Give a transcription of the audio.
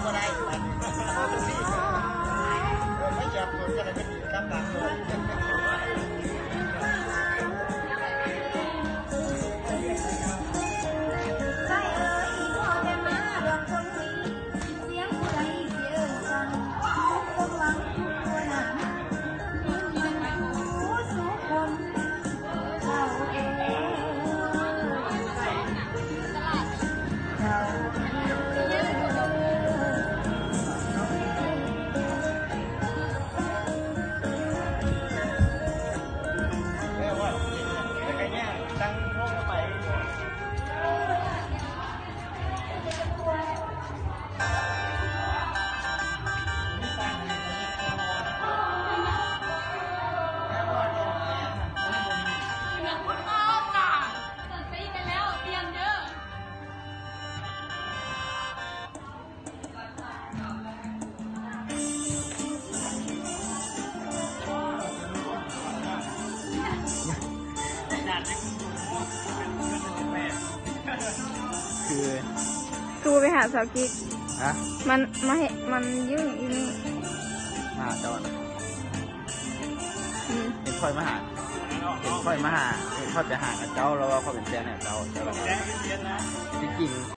ก็ได้ไม่อยากโดนก็เลยไม่ดีกำลังเลยคือไปหาสาวกิ๊ก ฮะ มันมาเห็นมันยุ่งอยู่นี่ มาจอนเห็นค่อยมาหาเห็นค่อยมาหาเห็นค่อยไปหากับเจ้าแล้วว่าเขาเป็นแฟนเนี่ยเจ้าจริง